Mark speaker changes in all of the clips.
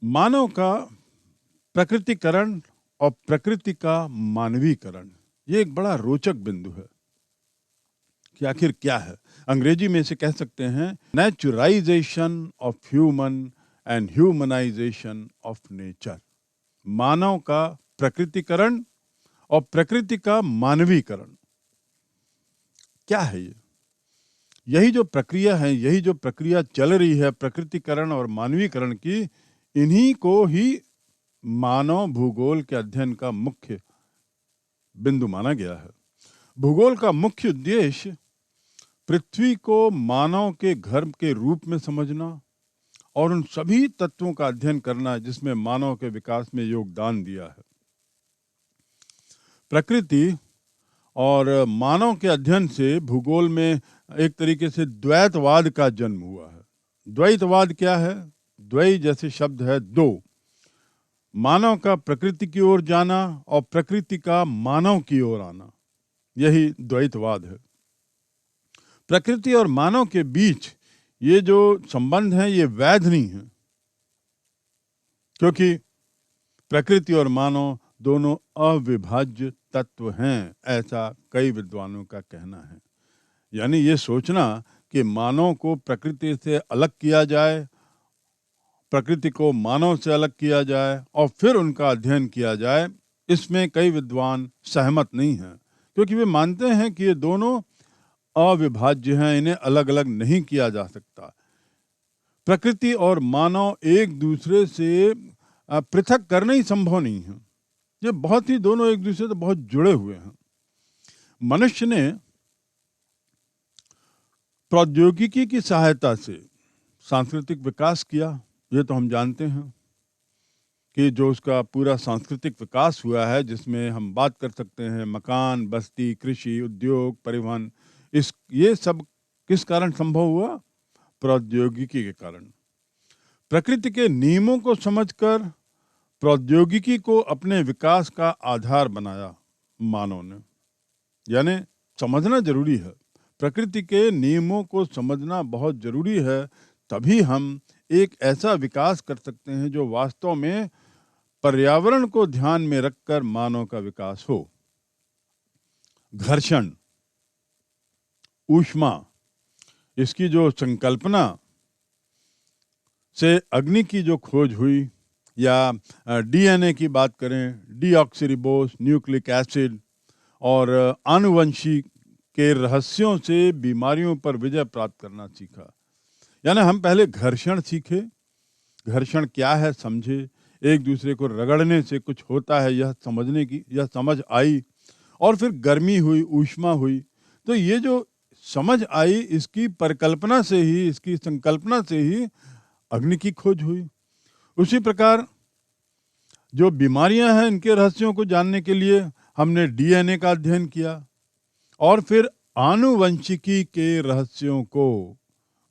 Speaker 1: मानव का प्रकृतिकरण और प्रकृति का मानवीकरण, ये एक बड़ा रोचक बिंदु है कि आखिर क्या है। अंग्रेजी में इसे कह सकते हैं naturalization of human and humanization of nature. मानव का प्रकृतिकरण और प्रकृति का मानवीकरण क्या है ये? यही जो प्रक्रिया है, यही जो प्रक्रिया चल रही है प्रकृतिकरण और मानवीकरण की, इन्हीं को ही मानव भूगोल के अध्ययन का मुख्य बिंदु माना गया है। भूगोल का मुख्य उद्देश्य पृथ्वी को मानव के घर के रूप में समझना और उन सभी तत्वों का अध्ययन करना जिसमें मानव के विकास में योगदान दिया है। प्रकृति और मानव के अध्ययन से भूगोल में एक तरीके से द्वैतवाद का जन्म हुआ है। द्वैतवाद क्या है? द्वै जैसे शब्द है दो, मानव का प्रकृति की ओर जाना और प्रकृति का मानव की ओर आना, यही द्वैतवाद है। प्रकृति और मानव के बीच ये जो संबंध है ये वैध नहीं है, क्योंकि प्रकृति और मानव दोनों अविभाज्य तत्व हैं, ऐसा कई विद्वानों का कहना है। यानी ये सोचना कि मानव को प्रकृति से अलग किया जाए, प्रकृति को मानव से अलग किया जाए और फिर उनका अध्ययन किया जाए, इसमें कई विद्वान सहमत नहीं हैं, क्योंकि वे मानते हैं कि ये दोनों अविभाज्य हैं, इन्हें अलग अलग नहीं किया जा सकता। प्रकृति और मानव एक दूसरे से पृथक करना ही संभव नहीं है। ये बहुत ही दोनों एक दूसरे से बहुत जुड़े हुए हैं। मनुष्य ने प्रौद्योगिकी की सहायता से सांस्कृतिक विकास किया, ये तो हम जानते हैं कि जो उसका पूरा सांस्कृतिक विकास हुआ है, जिसमें हम बात कर सकते हैं मकान, बस्ती, कृषि, उद्योग, परिवहन, ये सब किस कारण संभव हुआ? प्रौद्योगिकी के कारण। प्रकृति के नियमों को समझकर प्रौद्योगिकी को अपने विकास का आधार बनाया मानव ने। यानी समझना जरूरी है, प्रकृति के नियमों को समझना बहुत जरूरी है, तभी हम एक ऐसा विकास कर सकते हैं जो वास्तव में पर्यावरण को ध्यान में रखकर मानव का विकास हो। घर्षण, ऊष्मा, इसकी जो संकल्पना से अग्नि की जो खोज हुई, या डीएनए की बात करें, डीऑक्सीरिबोस न्यूक्लिक एसिड, और आनुवंशिक के रहस्यों से बीमारियों पर विजय प्राप्त करना सीखा। यानी हम पहले घर्षण सीखे, घर्षण क्या है समझे, एक दूसरे को रगड़ने से कुछ होता है यह समझने की यह समझ आई, और फिर गर्मी हुई, ऊष्मा हुई। तो ये जो समझ आई, इसकी परिकल्पना से ही, इसकी संकल्पना से ही अग्नि की खोज हुई। उसी प्रकार जो बीमारियां हैं, इनके रहस्यों को जानने के लिए हमने डीएनए का अध्ययन किया, और फिर आनुवंशिकी के रहस्यों को,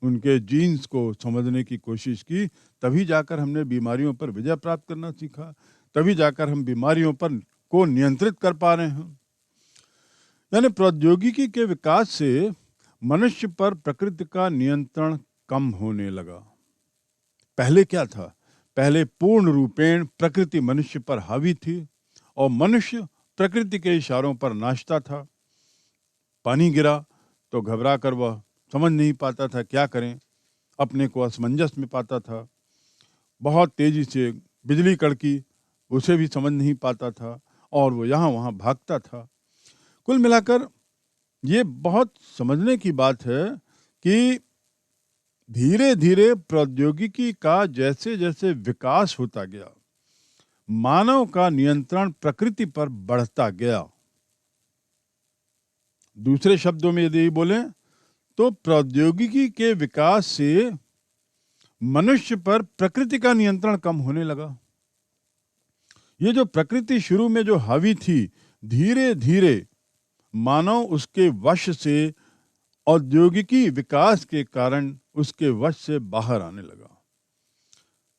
Speaker 1: उनके जीन्स को समझने की कोशिश की, तभी जाकर हमने बीमारियों पर विजय प्राप्त करना सीखा, तभी जाकर हम बीमारियों पर को नियंत्रित कर पा रहे हैं। यानी प्रौद्योगिकी के विकास से मनुष्य पर प्रकृति का नियंत्रण कम होने लगा। पहले क्या था? पहले पूर्ण रूपेण प्रकृति मनुष्य पर हावी थी और मनुष्य प्रकृति के इशारों पर नाचता था। पानी गिरा तो घबरा कर वह समझ नहीं पाता था क्या करें, अपने को असमंजस में पाता था। बहुत तेजी से बिजली कड़की, उसे भी समझ नहीं पाता था और वो यहाँ वहाँ भागता था। कुल मिलाकर ये बहुत समझने की बात है कि धीरे धीरे प्रौद्योगिकी का जैसे जैसे विकास होता गया, मानव का नियंत्रण प्रकृति पर बढ़ता गया। दूसरे शब्दों में यदि बोलें तो प्रौद्योगिकी के विकास से मनुष्य पर प्रकृति का नियंत्रण कम होने लगा। ये जो प्रकृति शुरू में जो हावी थी, धीरे धीरे मानव उसके वश से औद्योगिकी विकास के कारण उसके वश से बाहर आने लगा।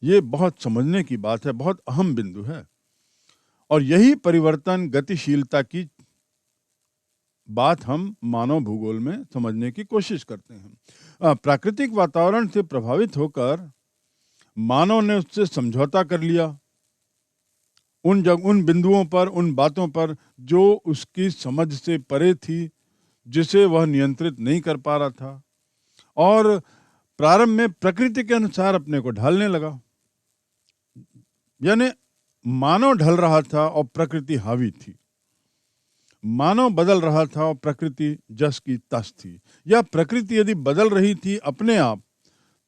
Speaker 1: ये बहुत समझने की बात है, बहुत अहम बिंदु है, और यही परिवर्तन गतिशीलता की बात हम मानव भूगोल में समझने की कोशिश करते हैं। प्राकृतिक वातावरण से प्रभावित होकर मानव ने उससे समझौता कर लिया उन बिंदुओं पर, उन बातों पर जो उसकी समझ से परे थी, जिसे वह नियंत्रित नहीं कर पा रहा था, और प्रारंभ में प्रकृति के अनुसार अपने को ढालने लगा। यानी मानव ढल रहा था और प्रकृति हावी थी। मानव बदल रहा था और प्रकृति जस की तस थी। या प्रकृति यदि बदल रही थी अपने आप,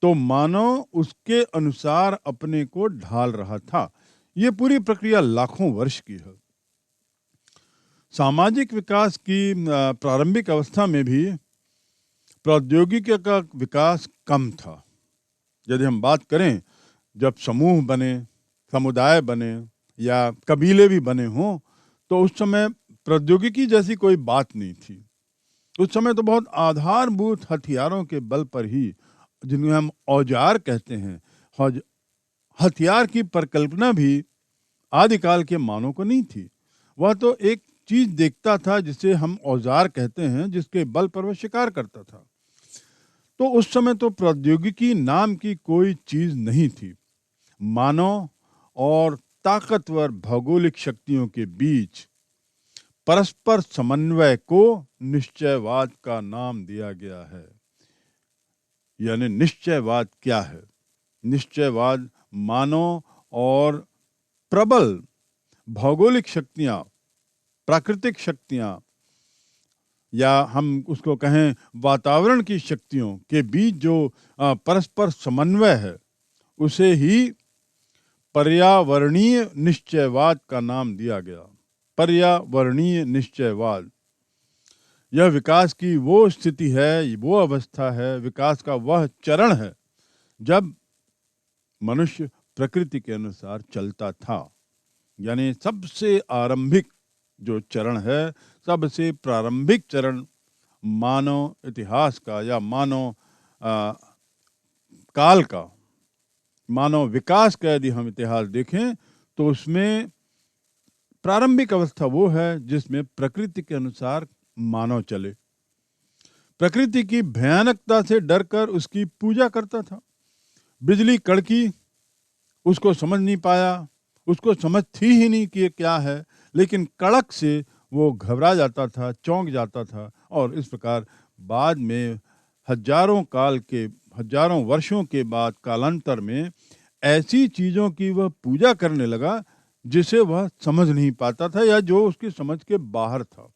Speaker 1: तो मानव उसके अनुसार अपने को ढाल रहा था। ये पूरी प्रक्रिया लाखों वर्ष की है। सामाजिक विकास की प्रारंभिक अवस्था में भी प्रौद्योगिकी का विकास कम था। यदि हम बात करें, जब समूह बने, समुदाय बने या कबीले भी बने हों, तो उस समय प्रौद्योगिकी जैसी कोई बात नहीं थी। उस समय तो बहुत आधारभूत हथियारों के बल पर ही, जिन्हें हम औजार कहते हैं, हथियार की परिकल्पना भी आदिकाल के मानव को नहीं थी। वह तो एक चीज देखता था जिसे हम औजार कहते हैं, जिसके बल पर वह शिकार करता था। तो उस समय तो प्रौद्योगिकी नाम की कोई चीज नहीं थी। मानव और ताकतवर भौगोलिक शक्तियों के बीच परस्पर समन्वय को निश्चयवाद का नाम दिया गया है। यानी निश्चयवाद क्या है? निश्चयवाद मानव और प्रबल भौगोलिक शक्तियां, प्राकृतिक शक्तियां, या हम उसको कहें वातावरण की शक्तियों के बीच जो परस्पर समन्वय है, उसे ही पर्यावरणीय निश्चयवाद का नाम दिया गया। पर्यावरणीय निश्चयवाद यह विकास की वो स्थिति है, वो अवस्था है, विकास का वह चरण है जब मनुष्य प्रकृति के अनुसार चलता था। यानी सबसे आरंभिक जो चरण है, सबसे प्रारंभिक चरण मानव इतिहास का या मानव काल का, मानव विकास का यदि हम इतिहास देखें, तो उसमें प्रारंभिक अवस्था वो है जिसमें प्रकृति के अनुसार मानव चले। प्रकृति की भयानकता से डरकर उसकी पूजा करता था। बिजली कड़की, उसको समझ नहीं पाया, उसको समझ थी ही नहीं कि ये क्या है, लेकिन कड़क से वो घबरा जाता था, चौंक जाता था, और इस प्रकार बाद में हजारों वर्षों के बाद कालांतर में ऐसी चीजों की वह पूजा करने लगा जिसे वह समझ नहीं पाता था या जो उसकी समझ के बाहर था।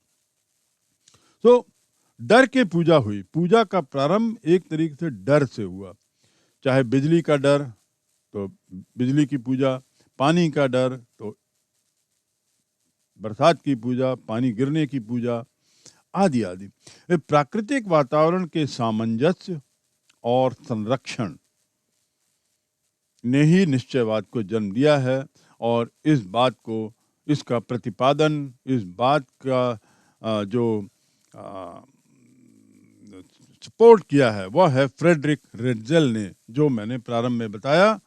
Speaker 1: तो डर के पूजा हुई। पूजा का प्रारंभ एक तरीके से डर से हुआ। चाहे बिजली का डर तो बिजली की पूजा, पानी का डर तो बरसात की पूजा, पानी गिरने की पूजा, आदि आदि। प्राकृतिक वातावरण के सामंजस्य और संरक्षण ने ही निश्चयवाद को जन्म दिया है, और इस बात को, इसका प्रतिपादन, इस बात का जो सपोर्ट किया है, वह है फ्रेडरिक रेटजेल ने, जो मैंने प्रारंभ में बताया।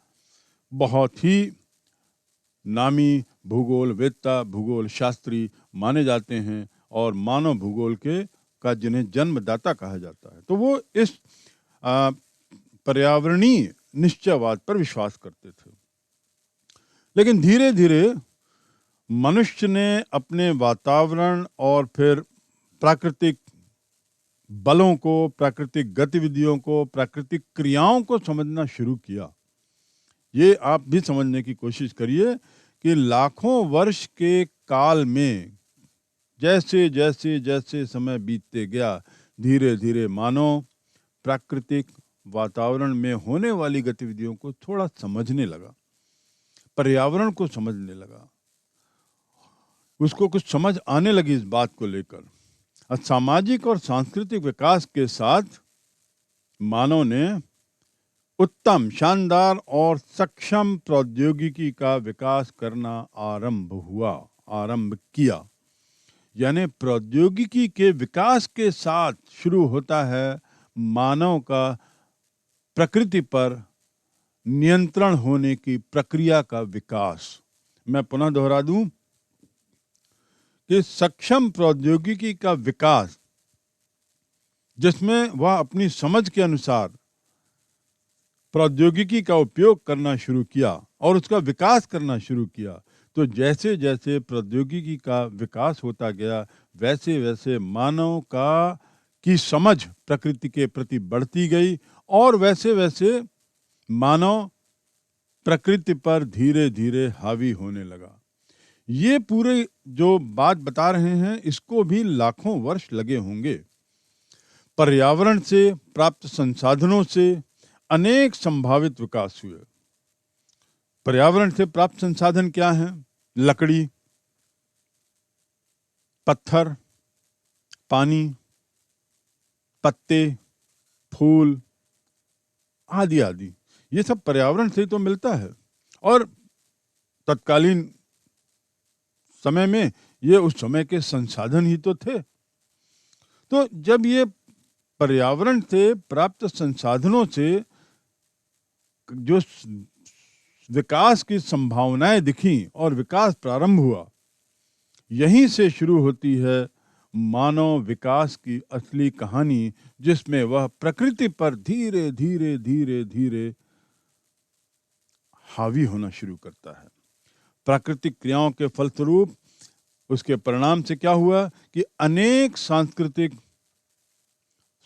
Speaker 1: बहुत ही नामी भूगोलवेत्ता, भूगोल शास्त्री माने जाते हैं, और मानव भूगोल का जिन्हें जन्मदाता कहा जाता है। तो वो इस पर्यावरणीय निश्चयवाद पर विश्वास करते थे। लेकिन धीरे धीरे मनुष्य ने अपने वातावरण और फिर प्राकृतिक बलों को, प्राकृतिक गतिविधियों को, प्राकृतिक क्रियाओं को समझना शुरू किया। ये आप भी समझने की कोशिश करिए कि लाखों वर्ष के काल में जैसे जैसे जैसे समय बीतते गया, धीरे धीरे मानव प्राकृतिक वातावरण में होने वाली गतिविधियों को थोड़ा समझने लगा, पर्यावरण को समझने लगा, उसको कुछ समझ आने लगी इस बात को लेकर। सामाजिक और सांस्कृतिक विकास के साथ मानव ने उत्तम, शानदार और सक्षम प्रौद्योगिकी का विकास करना आरंभ किया। यानी प्रौद्योगिकी के विकास के साथ शुरू होता है मानव का प्रकृति पर नियंत्रण होने की प्रक्रिया का विकास। मैं पुनः दोहरा दूं कि सक्षम प्रौद्योगिकी का विकास, जिसमें वह अपनी समझ के अनुसार प्रौद्योगिकी का उपयोग करना शुरू किया और उसका विकास करना शुरू किया, तो जैसे जैसे प्रौद्योगिकी का विकास होता गया, वैसे वैसे मानव का की समझ प्रकृति के प्रति बढ़ती गई और वैसे वैसे मानव प्रकृति पर धीरे धीरे हावी होने लगा। ये पूरे जो बात बता रहे हैं, इसको भी लाखों वर्ष लगे होंगे। पर्यावरण से प्राप्त संसाधनों से अनेक संभावित विकास हुए। पर्यावरण से प्राप्त संसाधन क्या हैं? लकड़ी, पत्थर, पानी, पत्ते, फूल आदि आदि, ये सब पर्यावरण से तो मिलता है। और तत्कालीन समय में ये उस समय के संसाधन ही तो थे। तो जब ये पर्यावरण से प्राप्त संसाधनों से जो विकास की संभावनाएं दिखी और विकास प्रारंभ हुआ, यहीं से शुरू होती है मानव विकास की असली कहानी, जिसमें वह प्रकृति पर धीरे धीरे धीरे धीरे हावी होना शुरू करता है। प्राकृतिक क्रियाओं के फलस्वरूप उसके परिणाम से क्या हुआ कि अनेक सांस्कृतिक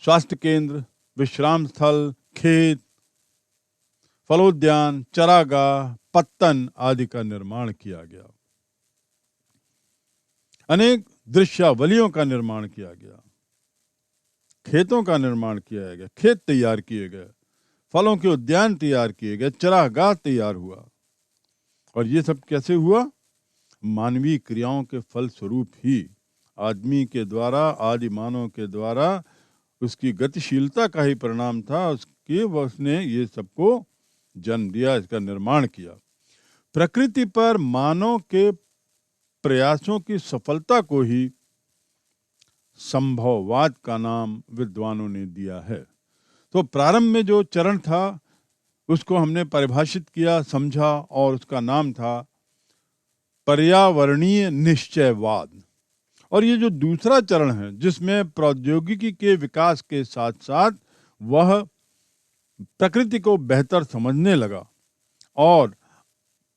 Speaker 1: स्वास्थ्य केंद्र, विश्राम स्थल, खेत, फलोद्यान, चरागाह, पत्तन आदि का निर्माण किया गया। अनेक दृश्यावलियों का निर्माण किया गया, खेतों का निर्माण किया गया, खेत तैयार किए गए, फलों के उद्यान तैयार किए गए, चरागाह तैयार हुआ। और ये सब कैसे हुआ? मानवीय क्रियाओं के फल स्वरूप ही, आदमी के द्वारा, आदि मानव के द्वारा, उसकी गतिशीलता का ही परिणाम था उसकी, उसने ये सबको जन्म दिया, इसका निर्माण किया। प्रकृति पर मानव के प्रयासों की सफलता को ही संभववाद का नाम विद्वानों ने दिया है। तो प्रारंभ में जो चरण था उसको हमने परिभाषित किया, समझा, और उसका नाम था पर्यावरणीय निश्चयवाद। और ये जो दूसरा चरण है, जिसमें प्रौद्योगिकी के विकास के साथ साथ वह प्रकृति को बेहतर समझने लगा और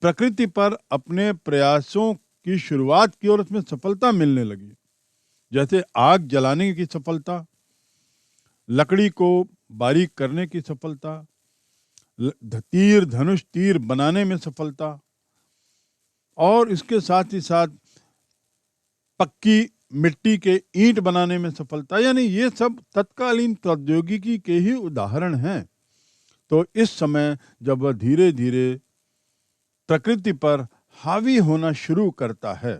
Speaker 1: प्रकृति पर अपने प्रयासों की शुरुआत की और उसमें सफलता मिलने लगी। जैसे आग जलाने की सफलता, लकड़ी को बारीक करने की सफलता, तीर धनुष तीर बनाने में सफलता, और इसके साथ ही साथ पक्की मिट्टी के ईंट बनाने में सफलता। यानी ये सब तत्कालीन प्रौद्योगिकी के ही उदाहरण हैं। तो इस समय जब वह धीरे धीरे प्रकृति पर हावी होना शुरू करता है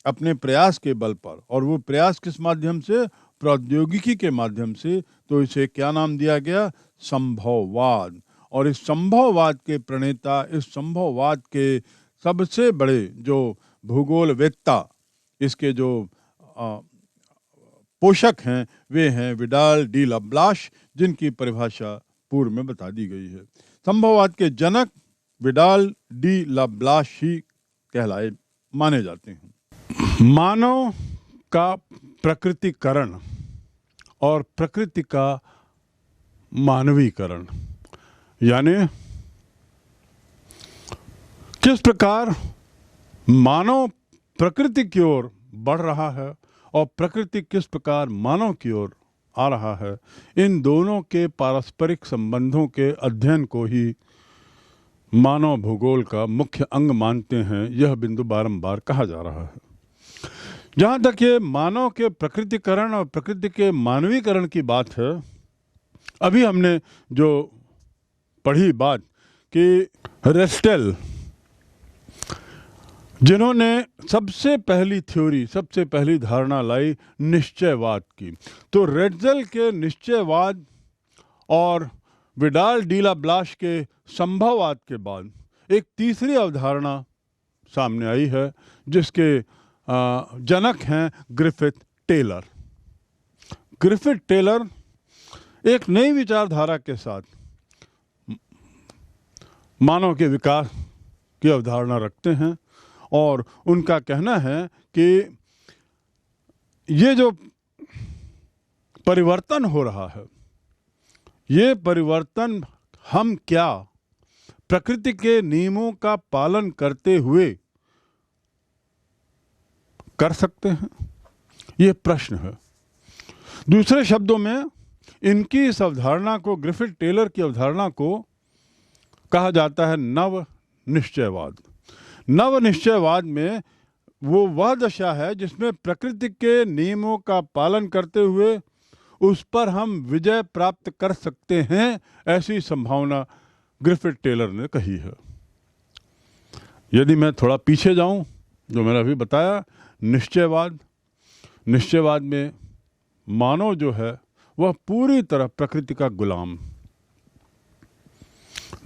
Speaker 1: अपने प्रयास के बल पर, और वो प्रयास किस माध्यम से? प्रौद्योगिकी के माध्यम से, तो इसे क्या नाम दिया गया? संभववाद। और इस संभववाद के प्रणेता, इस संभववाद के सबसे बड़े जो भूगोलवेत्ता, इसके जो पोषक हैं, वे हैं विडाल डी लाब्लाश, जिनकी परिभाषा पूर्व में बता दी गई है। संभववाद के जनक विडाल डी लाब्लाश ही कहलाए माने जाते हैं। मानव का प्रकृतिकरण और प्रकृति का मानवीकरण, यानी किस प्रकार मानव प्रकृति की ओर बढ़ रहा है और प्रकृति किस प्रकार मानव की ओर आ रहा है, इन दोनों के पारस्परिक संबंधों के अध्ययन को ही मानव भूगोल का मुख्य अंग मानते हैं। यह बिंदु बारंबार कहा जा रहा है। जहाँ तक ये मानव के प्रकृतिकरण और प्रकृति के मानवीकरण की बात है, अभी हमने जो पढ़ी बात कि रेस्टेल, जिन्होंने सबसे पहली थ्योरी, सबसे पहली धारणा लाई निश्चयवाद की, तो रेट्जेल के निश्चयवाद और विडाल डी लाब्लाश के संभववाद के बाद एक तीसरी अवधारणा सामने आई है, जिसके जनक हैं ग्रिफिथ टेलर। ग्रिफिथ टेलर एक नई विचारधारा के साथ मानव के विकास की अवधारणा रखते हैं और उनका कहना है कि ये जो परिवर्तन हो रहा है, ये परिवर्तन हम क्या प्रकृति के नियमों का पालन करते हुए कर सकते हैं? यह प्रश्न है। दूसरे शब्दों में इनकी इस अवधारणा को, ग्रिफिथ टेलर की अवधारणा को कहा जाता है नव निश्चयवाद। नव निश्चयवाद में वो वह दशा है जिसमें प्रकृति के नियमों का पालन करते हुए उस पर हम विजय प्राप्त कर सकते हैं, ऐसी संभावना ग्रिफिथ टेलर ने कही है। यदि मैं थोड़ा पीछे जाऊं, जो मैंने अभी बताया, निश्चयवाद में मानव जो है वह पूरी तरह प्रकृति का गुलाम।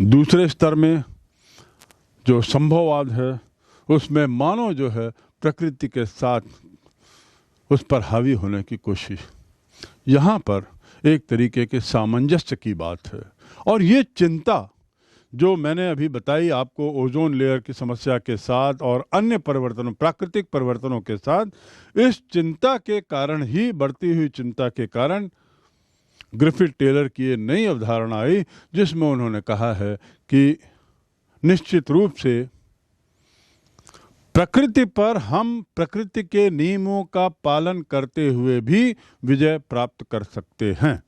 Speaker 1: दूसरे स्तर में जो संभववाद है, उसमें मानव जो है प्रकृति के साथ उस पर हावी होने की कोशिश। यहाँ पर एक तरीके के सामंजस्य की बात है। और ये चिंता जो मैंने अभी बताई आपको, ओजोन लेयर की समस्या के साथ और अन्य परिवर्तनों, प्राकृतिक परिवर्तनों के साथ, इस चिंता के कारण ही, बढ़ती हुई चिंता के कारण ग्रिफिथ टेलर की ये नई अवधारणा आई, जिसमें उन्होंने कहा है कि निश्चित रूप से प्रकृति पर हम प्रकृति के नियमों का पालन करते हुए भी विजय प्राप्त कर सकते हैं।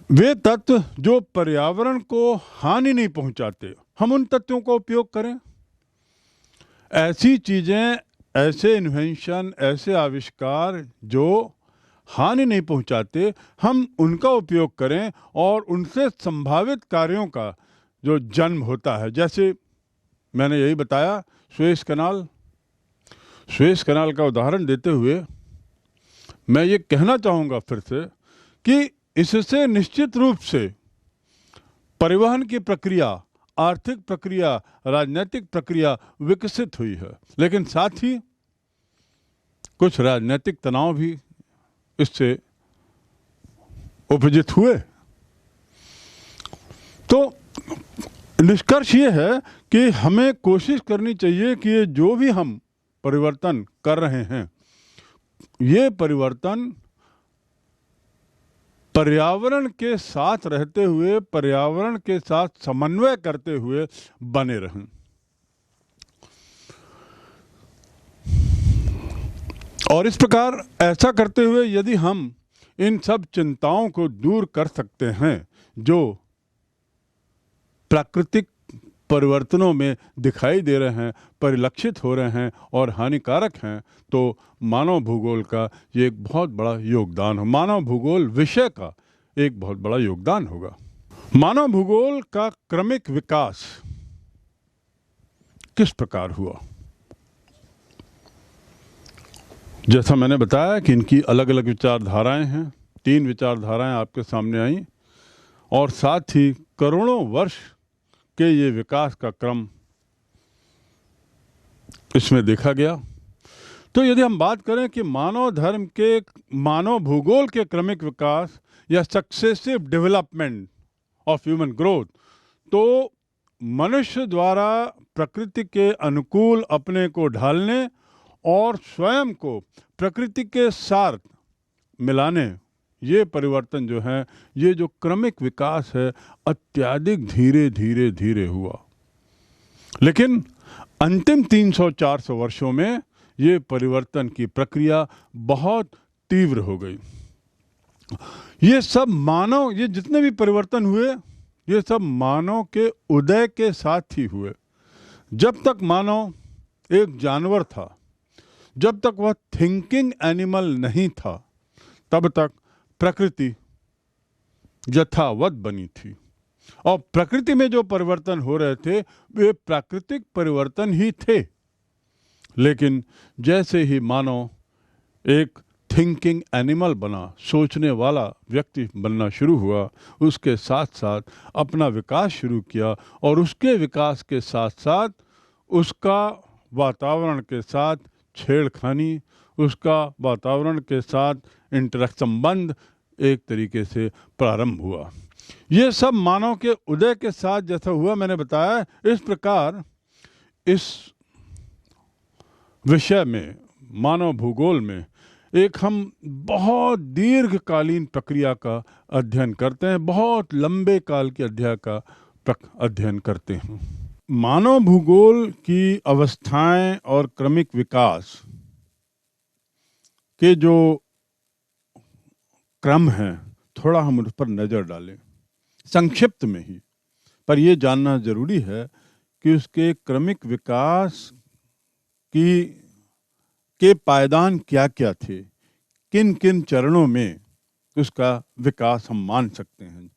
Speaker 1: वे तत्व जो पर्यावरण को हानि नहीं पहुंचाते, हम उन तत्वों का उपयोग करें। ऐसी चीजें, ऐसे इन्वेंशन, ऐसे आविष्कार जो हानि नहीं पहुंचाते, हम उनका उपयोग करें और उनसे संभावित कार्यों का जो जन्म होता है, जैसे मैंने यही बताया, सुएज कनाल का उदाहरण देते हुए मैं ये कहना चाहूँगा फिर से कि इससे निश्चित रूप से परिवहन की प्रक्रिया, आर्थिक प्रक्रिया, राजनीतिक प्रक्रिया विकसित हुई है, लेकिन साथ ही कुछ राजनीतिक तनाव भी इससे उपजित हुए। तो निष्कर्ष ये है कि हमें कोशिश करनी चाहिए कि ये जो भी हम परिवर्तन कर रहे हैं, ये परिवर्तन पर्यावरण के साथ रहते हुए, पर्यावरण के साथ समन्वय करते हुए बने रहें। और इस प्रकार ऐसा करते हुए यदि हम इन सब चिंताओं को दूर कर सकते हैं जो प्राकृतिक परिवर्तनों में दिखाई दे रहे हैं, परिलक्षित हो रहे हैं और हानिकारक हैं, तो मानव भूगोल का ये एक बहुत बड़ा योगदान हो, मानव भूगोल विषय का एक बहुत बड़ा योगदान होगा। मानव भूगोल का क्रमिक विकास किस प्रकार हुआ? जैसा मैंने बताया कि इनकी अलग अलग विचारधाराएं हैं, 3 विचारधाराएं आपके सामने आई और साथ ही करोड़ों वर्ष के ये विकास का क्रम इसमें देखा गया। तो यदि हम बात करें कि मानव भूगोल के क्रमिक विकास या successive development of human growth, तो मनुष्य द्वारा प्रकृति के अनुकूल अपने को ढालने और स्वयं को प्रकृति के साथ मिलाने, ये परिवर्तन जो है, ये जो क्रमिक विकास है, अत्यधिक धीरे धीरे धीरे हुआ। लेकिन अंतिम 300-400 वर्षों में ये परिवर्तन की प्रक्रिया बहुत तीव्र हो गई। ये सब मानव, ये जितने भी परिवर्तन हुए, ये सब मानव के उदय के साथ ही हुए। जब तक मानव एक जानवर था, जब तक वह थिंकिंग एनिमल नहीं था, तब तक प्रकृति यथावत बनी थी। और प्रकृति में जो परिवर्तन हो रहे थे, वे प्राकृतिक परिवर्तन ही थे। लेकिन जैसे ही मानव एक थिंकिंग एनिमल बना, सोचने वाला व्यक्ति बनना शुरू हुआ, उसके साथ साथ अपना विकास शुरू किया और उसके विकास के साथ साथ उसका वातावरण के साथ छेड़खानी, उसका वातावरण के साथ इंटरेक्ट संबंध एक तरीके से प्रारंभ हुआ। ये सब मानव के उदय के साथ जैसा हुआ, मैंने बताया, इस प्रकार इस विषय में, मानव भूगोल में एक हम बहुत दीर्घकालीन प्रक्रिया का अध्ययन करते हैं, बहुत लंबे काल के अध्याय का अध्ययन करते हैं। मानव भूगोल की अवस्थाएं और क्रमिक विकास के जो क्रम हैं, थोड़ा हम उस पर नजर डालें संक्षिप्त में ही, पर यह जानना जरूरी है कि उसके क्रमिक विकास के पायदान क्या क्या थे, किन किन चरणों में उसका विकास हम मान सकते हैं।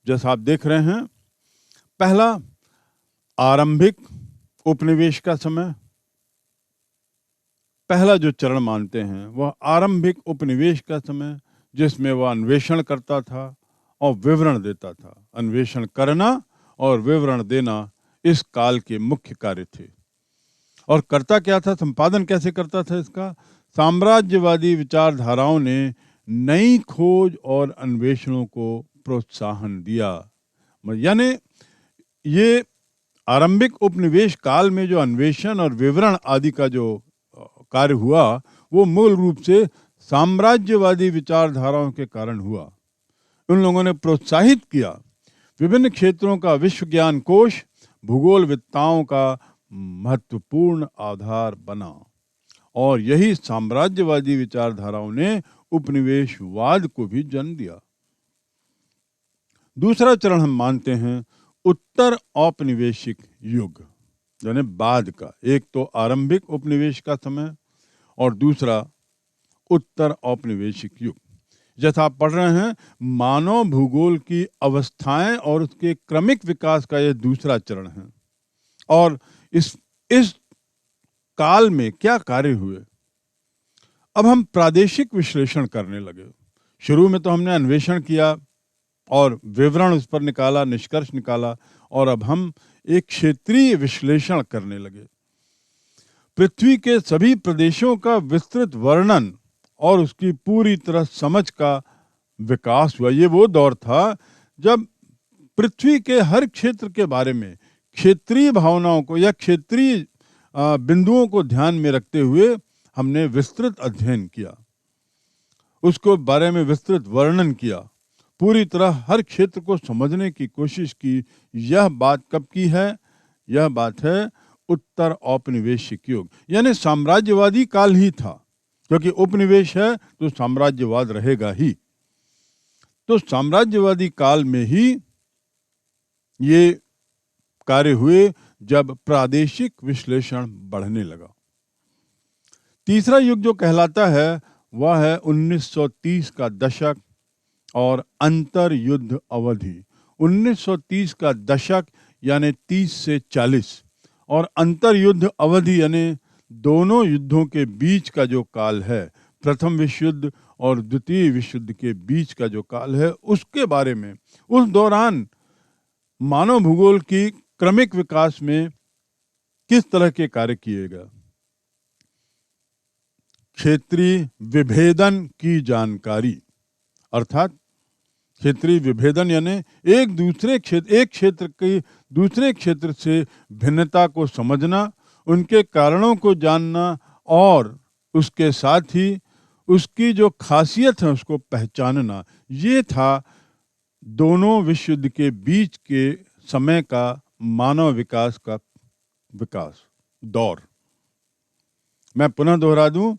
Speaker 1: जैसा आप देख रहे हैं, पहला आरंभिक उपनिवेश का समय, पहला जो चरण मानते हैं वह आरंभिक उपनिवेश का समय, जिसमें वह अन्वेषण करता था और विवरण देता था। अन्वेषण करना और विवरण देना इस काल के मुख्य कार्य थे। और करता क्या था, संपादन कैसे करता था इसका? साम्राज्यवादी विचारधाराओं ने नई खोज और अन्वेषणों को प्रोत्साहन दिया। यानी ये आरंभिक उपनिवेश काल में जो अन्वेषण और विवरण आदि का जो कार्य हुआ, वो मूल रूप से साम्राज्यवादी विचारधाराओं के कारण हुआ। उन लोगों ने प्रोत्साहित किया। विभिन्न क्षेत्रों का विश्व ज्ञान कोश भूगोलविद्ताओं का महत्वपूर्ण आधार बना, और यही साम्राज्यवादी विचारधाराओं ने उपनिवेशवाद को भी जन्म दिया। दूसरा चरण हम मानते हैं उत्तर औपनिवेशिक युग, यानी बाद का। एक तो आरंभिक उपनिवेश का समय और दूसरा उत्तर औपनिवेशिक युग। जैसा आप पढ़ रहे हैं, मानव भूगोल की अवस्थाएं और उसके क्रमिक विकास का यह दूसरा चरण है। और इस काल में क्या कार्य हुए? अब हम प्रादेशिक विश्लेषण करने लगे। शुरू में तो हमने अन्वेषण किया और विवरण उस पर निकाला, निष्कर्ष निकाला, और अब हम एक क्षेत्रीय विश्लेषण करने लगे। पृथ्वी के सभी प्रदेशों का विस्तृत वर्णन और उसकी पूरी तरह समझ का विकास हुआ। ये वो दौर था जब पृथ्वी के हर क्षेत्र के बारे में क्षेत्रीय भावनाओं को या क्षेत्रीय बिंदुओं को ध्यान में रखते हुए हमने विस्तृत अध्ययन किया, उसको बारे में विस्तृत वर्णन किया, पूरी तरह हर क्षेत्र को समझने की कोशिश की। यह बात कब की है? यह बात है उत्तर औपनिवेशिक युग, यानी साम्राज्यवादी काल ही था, क्योंकि उपनिवेश है तो साम्राज्यवाद रहेगा ही। तो साम्राज्यवादी काल में ही ये कार्य हुए जब प्रादेशिक विश्लेषण बढ़ने लगा। तीसरा युग जो कहलाता है वह है 1930 का दशक और अंतर युद्ध अवधि। 1930 का दशक यानी 30 से 40 और अंतर युद्ध अवधि यानी दोनों युद्धों के बीच का जो काल है, प्रथम विश्व युद्ध और द्वितीय विश्व युद्ध के बीच का जो काल है, उसके बारे में उस दौरान मानव भूगोल की क्रमिक विकास में किस तरह के कार्य किए गए। क्षेत्रीय विभेदन की जानकारी, अर्थात क्षेत्रीय विभेदन यानी एक क्षेत्र की दूसरे क्षेत्र से भिन्नता को समझना, उनके कारणों को जानना और उसके साथ ही उसकी जो खासियत है उसको पहचानना। ये था दोनों विश्व युद्ध के बीच के समय का मानव विकास का दौर। मैं पुनः दोहरा दूं,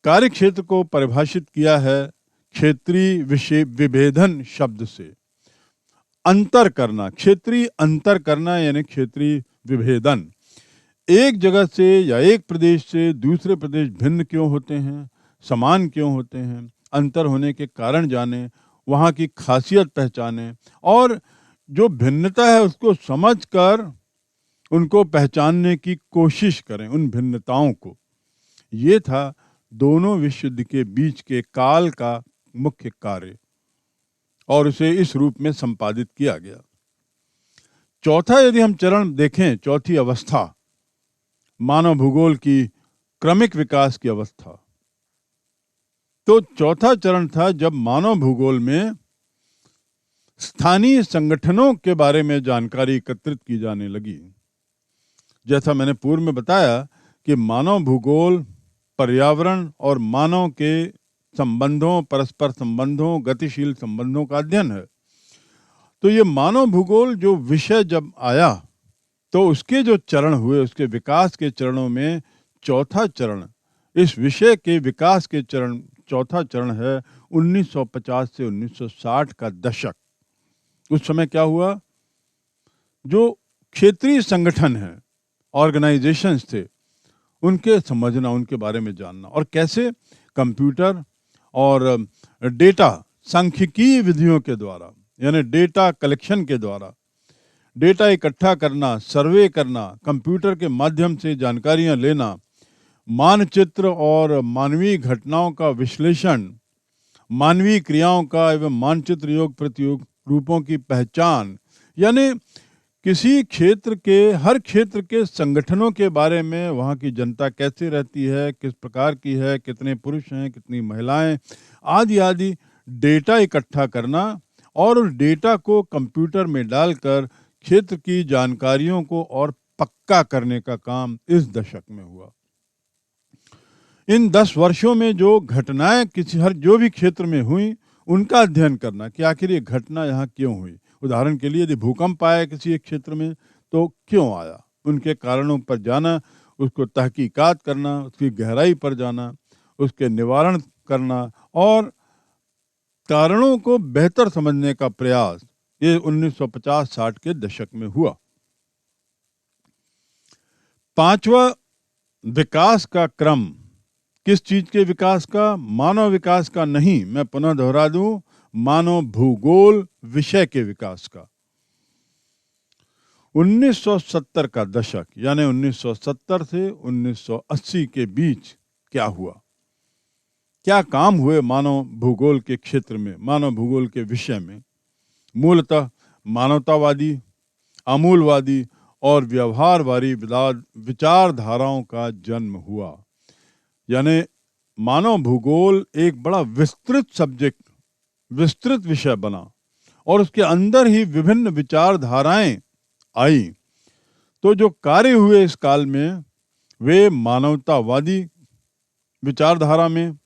Speaker 1: कार्य क्षेत्र को परिभाषित किया है क्षेत्रीय विभेदन शब्द से। अंतर करना, क्षेत्रीय अंतर करना यानी क्षेत्रीय विभेदन। एक जगह से या एक प्रदेश से दूसरे प्रदेश भिन्न क्यों होते हैं, समान क्यों होते हैं, अंतर होने के कारण जाने, वहाँ की खासियत पहचाने और जो भिन्नता है उसको समझकर उनको पहचानने की कोशिश करें, उन भिन्नताओं को। ये था दोनों विश्व युद्ध के बीच के काल का मुख्य कार्य और उसे इस रूप में संपादित किया गया। चौथा यदि हम चरण देखें, चौथी अवस्था मानव भूगोल की क्रमिक विकास की अवस्था, तो चौथा चरण था जब मानव भूगोल में स्थानीय संगठनों के बारे में जानकारी एकत्रित की जाने लगी। जैसा मैंने पूर्व में बताया कि मानव भूगोल पर्यावरण और मानव के संबंधों, परस्पर संबंधों, गतिशील संबंधों का अध्ययन है। तो ये मानव भूगोल जो विषय जब आया तो उसके जो चरण हुए, उसके विकास के चरणों में चौथा चरण, इस विषय के विकास के चरण, चौथा चरण है 1950 से 1960 का दशक। उस समय क्या हुआ, जो क्षेत्रीय संगठन हैं, ऑर्गेनाइजेशंस थे, उनके समझना, उनके बारे में जानना, और कैसे कंप्यूटर और डेटा, सांख्यिकीय विधियों के द्वारा, यानी डेटा कलेक्शन के द्वारा डेटा इकट्ठा करना, सर्वे करना, कंप्यूटर के माध्यम से जानकारियां लेना, मानचित्र और मानवीय घटनाओं का विश्लेषण, मानवीय क्रियाओं का एवं मानचित्र योग प्रतियोग रूपों की पहचान, यानी किसी क्षेत्र के, हर क्षेत्र के संगठनों के बारे में, वहाँ की जनता कैसे रहती है, किस प्रकार की है, कितने पुरुष हैं, कितनी महिलाएं, आदि आदि डेटा इकट्ठा करना और उस डेटा को कंप्यूटर में डालकर क्षेत्र की जानकारियों को और पक्का करने का काम इस दशक में हुआ। इन 10 वर्षों में जो घटनाएं किसी हर जो भी क्षेत्र में हुई, उनका अध्ययन करना कि आखिर ये घटना यहाँ क्यों हुई। उदाहरण के लिए यदि भूकंप आया किसी एक क्षेत्र में तो क्यों आया, उनके कारणों पर जाना, उसको तहकीकात करना, उसकी गहराई पर जाना, उसके निवारण करना और कारणों को बेहतर समझने का प्रयास, ये 1950-60 के दशक में हुआ। पांचवा विकास का क्रम, किस चीज के विकास का? मानव विकास का नहीं, मैं पुनः दोहरा दूं, मानव भूगोल विषय के विकास का। 1970 का दशक, यानी 1970 से 1980 के बीच क्या हुआ, क्या काम हुए मानव भूगोल के क्षेत्र में, मानव भूगोल के विषय में? मूलतः मानवतावादी, आमूलवादी और व्यवहारवादी विचारधाराओं का जन्म हुआ। यानी मानव भूगोल एक बड़ा विस्तृत सब्जेक्ट, विस्तृत विषय बना और उसके अंदर ही विभिन्न विचारधाराएं आई। तो जो कार्य हुए इस काल में, वे मानवतावादी विचारधारा में,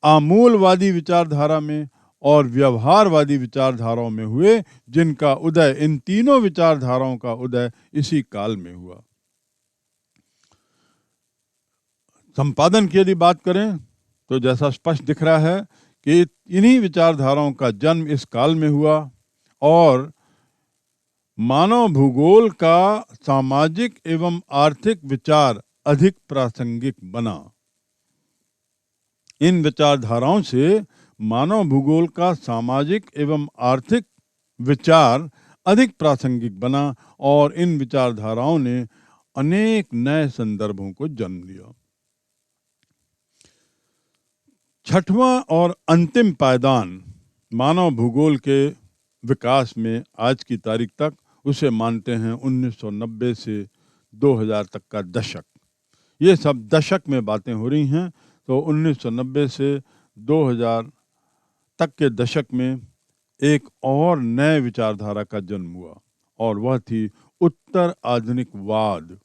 Speaker 1: आमूलवादी विचारधारा में और व्यवहारवादी विचारधाराओं में हुए, जिनका उदय, इन तीनों विचारधाराओं का उदय इसी काल में हुआ। संपादन की यदि बात करें तो जैसा स्पष्ट दिख रहा है कि इन्हीं विचारधाराओं का जन्म इस काल में हुआ और मानव भूगोल का सामाजिक एवं आर्थिक विचार अधिक प्रासंगिक बना। इन विचारधाराओं से मानव भूगोल का सामाजिक एवं आर्थिक विचार अधिक प्रासंगिक बना और इन विचारधाराओं ने अनेक नए संदर्भों को जन्म दिया। छठवां और अंतिम पायदान मानव भूगोल के विकास में आज की तारीख तक, उसे मानते हैं 1990 से 2000 तक का दशक। ये सब दशक में बातें हो रही हैं। तो 1990 से 2000 तक के दशक में एक और नए विचारधारा का जन्म हुआ और वह थी उत्तर आधुनिकवाद।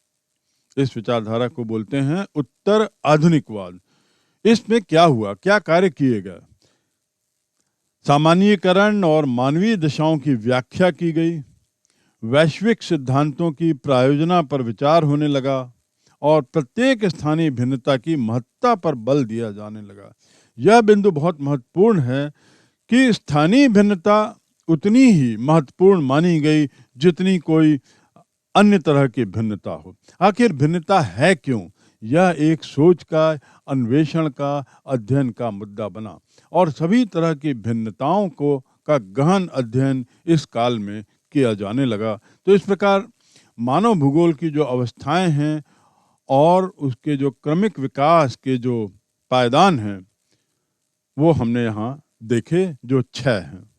Speaker 1: इस विचारधारा को बोलते हैं उत्तर आधुनिकवाद। इसमें क्या हुआ, क्या कार्य किए गए? सामान्यीकरण और मानवीय दशाओं की व्याख्या की गई, वैश्विक सिद्धांतों की प्रायोजना पर विचार होने लगा और प्रत्येक स्थानीय भिन्नता की महत्ता पर बल दिया जाने लगा। यह बिंदु बहुत महत्वपूर्ण है कि स्थानीय भिन्नता उतनी ही महत्वपूर्ण मानी गई जितनी कोई अन्य तरह की भिन्नता हो। आखिर भिन्नता है क्यों? यह एक सोच का, अन्वेषण का, अध्ययन का मुद्दा बना और सभी तरह की भिन्नताओं को का गहन अध्ययन इस काल में किया जाने लगा। तो इस प्रकार मानव भूगोल की जो अवस्थाएं हैं और उसके जो क्रमिक विकास के जो पायदान हैं, वो हमने यहाँ देखे, जो 6 हैं।